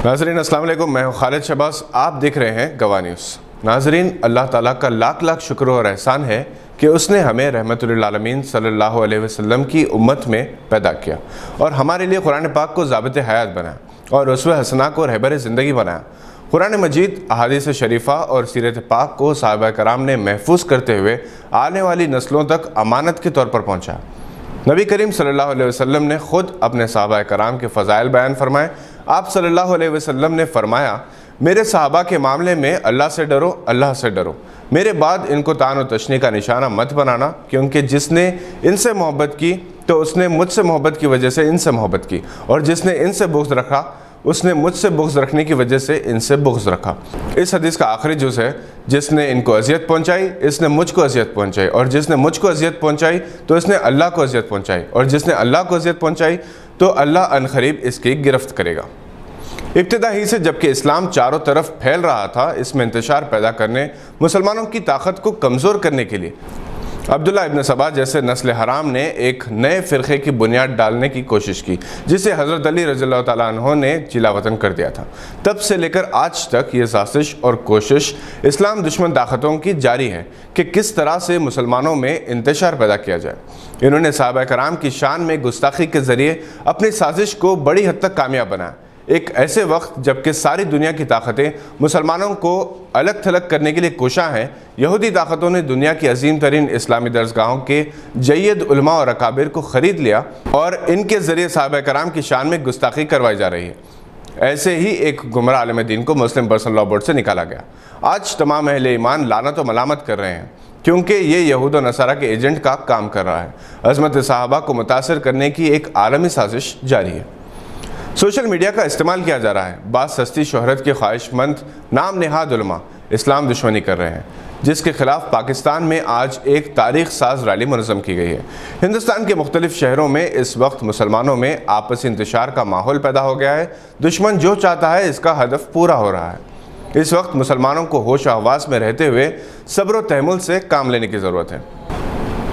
ناظرین السلام علیکم، میں ہوں خالد شہباز، آپ دیکھ رہے ہیں گواہ نیوز۔ ناظرین، اللہ تعالیٰ کا لاکھ لاکھ شکر اور احسان ہے کہ اس نے ہمیں رحمت للعالمین صلی اللہ علیہ وسلم کی امت میں پیدا کیا اور ہمارے لیے قرآن پاک کو ضابط حیات بنایا اور اسوہ حسنہ کو رہبر زندگی بنایا۔ قرآن مجید، احادیث شریفہ اور سیرت پاک کو صحابہ کرام نے محفوظ کرتے ہوئے آنے والی نسلوں تک امانت کے طور پر پہنچا۔ نبی کریم صلی اللہ علیہ وسلم نے خود اپنے صحابہ کرام کے فضائل بیان فرمائے۔ آپ صلی اللہ علیہ وسلم نے فرمایا، میرے صحابہ کے معاملے میں اللہ سے ڈرو، اللہ سے ڈرو۔ میرے بعد ان کو طعن و تشنیع کا نشانہ مت بنانا، کیونکہ جس نے ان سے محبت کی تو اس نے مجھ سے محبت کی وجہ سے ان سے محبت کی، اور جس نے ان سے بغض رکھا اس نے مجھ سے بغض رکھنے کی وجہ سے ان سے بغض رکھا۔ اس حدیث کا آخری جز ہے، جس نے ان کو اذیت پہنچائی اس نے مجھ کو اذیت پہنچائی، اور جس نے مجھ کو اذیت پہنچائی تو اس نے اللہ کو اذیت پہنچائی، اور جس نے اللہ کو اذیت پہنچائی تو اللہ عنقریب اس کی گرفت کرے گا۔ ابتدا ہی سے جبکہ اسلام چاروں طرف پھیل رہا تھا، اس میں انتشار پیدا کرنے، مسلمانوں کی طاقت کو کمزور کرنے کے لیے عبداللہ ابن سبا جیسے نسل حرام نے ایک نئے فرقے کی بنیاد ڈالنے کی کوشش کی، جسے حضرت علی رضی اللہ تعالیٰ عنہ نے جلا وطن کر دیا تھا۔ تب سے لے کر آج تک یہ سازش اور کوشش اسلام دشمن طاقتوں کی جاری ہے کہ کس طرح سے مسلمانوں میں انتشار پیدا کیا جائے۔ انہوں نے صحابہ کرام کی شان میں گستاخی کے ذریعے اپنی سازش کو بڑی حد تک کامیاب بنایا، ایک ایسے وقت جبکہ ساری دنیا کی طاقتیں مسلمانوں کو الگ تھلگ کرنے کے لیے کوشاں ہیں۔ یہودی طاقتوں نے دنیا کی عظیم ترین اسلامی درسگاہوں کے جید علماء اور اکابر کو خرید لیا اور ان کے ذریعے صحابہ کرام کی شان میں گستاخی کروائی جا رہی ہے۔ ایسے ہی ایک گمراہ عالم دین کو مسلم پرسنل لاء بورڈ سے نکالا گیا۔ آج تمام اہل ایمان لعنت و ملامت کر رہے ہیں، کیونکہ یہ یہود و نصارہ کے ایجنٹ کا کام کر رہا ہے۔ عظمت صحابہ کو متاثر کرنے کی ایک عالمی سازش جاری ہے۔ سوشل میڈیا کا استعمال کیا جا رہا ہے۔ بعض سستی شہرت کے خواہش مند نام نہاد علماء اسلام دشمنی کر رہے ہیں، جس کے خلاف پاکستان میں آج ایک تاریخ ساز ریلی منظم کی گئی ہے۔ ہندوستان کے مختلف شہروں میں اس وقت مسلمانوں میں آپسی انتشار کا ماحول پیدا ہو گیا ہے۔ دشمن جو چاہتا ہے اس کا ہدف پورا ہو رہا ہے۔ اس وقت مسلمانوں کو ہوش و حواس میں رہتے ہوئے صبر و تحمل سے کام لینے کی ضرورت ہے،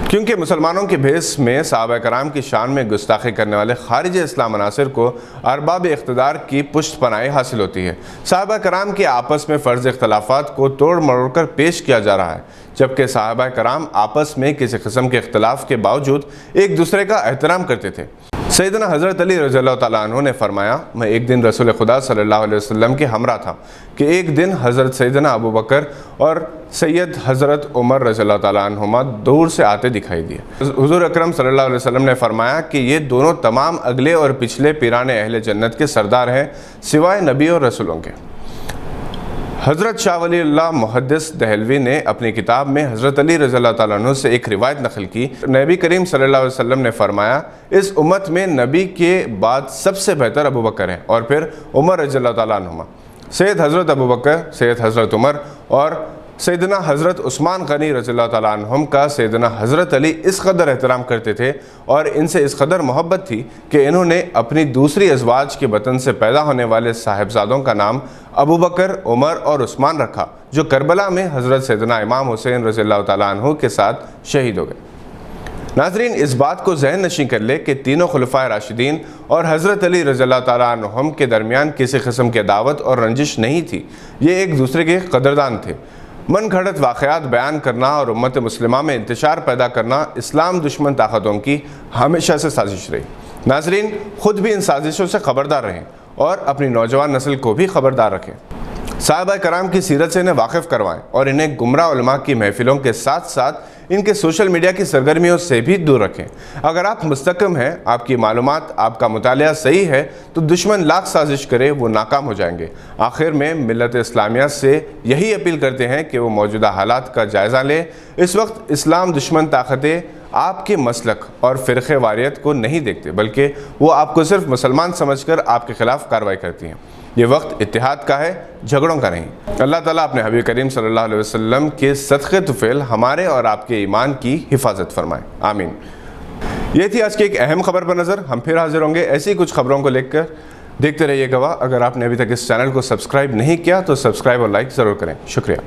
کیونکہ مسلمانوں کے بھیس میں صحابہ کرام کی شان میں گستاخی کرنے والے خارج اسلام عناصر کو ارباب اقتدار کی پشت پناہی حاصل ہوتی ہے۔ صحابہ کرام کے آپس میں فرض اختلافات کو توڑ مروڑ کر پیش کیا جا رہا ہے، جبکہ صحابہ کرام آپس میں کسی قسم کے اختلاف کے باوجود ایک دوسرے کا احترام کرتے تھے۔ سیدنا حضرت علی رضی اللہ تعالیٰ عنہ نے فرمایا، میں ایک دن رسول خدا صلی اللہ علیہ وسلم کے ہمراہ تھا کہ ایک دن حضرت سیدنا ابو بکر اور سید حضرت عمر رضی اللہ تعالیٰ عنہما دور سے آتے دکھائی دیے۔ حضور اکرم صلی اللہ علیہ وسلم نے فرمایا کہ یہ دونوں تمام اگلے اور پچھلے پیران اہل جنت کے سردار ہیں، سوائے نبی اور رسولوں کے۔ حضرت شاہ ولی اللہ محدث دہلوی نے اپنی کتاب میں حضرت علی رضی اللہ تعالیٰ عنہ سے ایک روایت نقل کی۔ نبی کریم صلی اللہ علیہ وسلم نے فرمایا، اس امت میں نبی کے بعد سب سے بہتر ابو بکر ہیں، اور پھر عمر رضی اللہ تعالیٰ عنہما، سید حضرت ابو بکر، سید حضرت عمر اور سیدنا حضرت عثمان غنی رضی اللہ تعالیٰ عنہم کا سیدنا حضرت علی اس قدر احترام کرتے تھے اور ان سے اس قدر محبت تھی کہ انہوں نے اپنی دوسری ازواج کے بطن سے پیدا ہونے والے صاحبزادوں کا نام ابو بکر، عمر اور عثمان رکھا، جو کربلا میں حضرت سیدنا امام حسین رضی اللہ تعالیٰ عنہ کے ساتھ شہید ہو گئے۔ ناظرین، اس بات کو ذہن نشین کر لے کہ تینوں خلفائے راشدین اور حضرت علی رضی اللہ تعالیٰ عنہم کے درمیان کسی قسم کی عداوت اور رنجش نہیں تھی۔ یہ ایک دوسرے کے قدردان تھے۔ من گھڑت واقعات بیان کرنا اور امت مسلمہ میں انتشار پیدا کرنا اسلام دشمن طاقتوں کی ہمیشہ سے سازش رہی۔ ناظرین، خود بھی ان سازشوں سے خبردار رہیں اور اپنی نوجوان نسل کو بھی خبردار رکھیں۔ صحابہ کرام کی سیرت سے انہیں واقف کروائیں اور انہیں گمراہ علماء کی محفلوں کے ساتھ ساتھ ان کے سوشل میڈیا کی سرگرمیوں سے بھی دور رکھیں۔ اگر آپ مستحکم ہیں، آپ کی معلومات، آپ کا مطالعہ صحیح ہے، تو دشمن لاکھ سازش کرے وہ ناکام ہو جائیں گے۔ آخر میں ملت اسلامیہ سے یہی اپیل کرتے ہیں کہ وہ موجودہ حالات کا جائزہ لیں۔ اس وقت اسلام دشمن طاقتیں آپ کے مسلک اور فرقہ واریت کو نہیں دیکھتے، بلکہ وہ آپ کو صرف مسلمان سمجھ کر آپ کے خلاف کارروائی کرتی ہیں۔ یہ وقت اتحاد کا ہے، جھگڑوں کا نہیں۔ اللہ تعالیٰ اپنے حبیب کریم صلی اللہ علیہ وسلم کے صدقے طفیل ہمارے اور آپ کے ایمان کی حفاظت فرمائے، آمین۔ یہ تھی آج کی ایک اہم خبر پر نظر۔ ہم پھر حاضر ہوں گے ایسی کچھ خبروں کو لے کر۔ دیکھتے رہیے گواہ۔ اگر آپ نے ابھی تک اس چینل کو سبسکرائب نہیں کیا تو سبسکرائب اور لائک ضرور کریں۔ شکریہ۔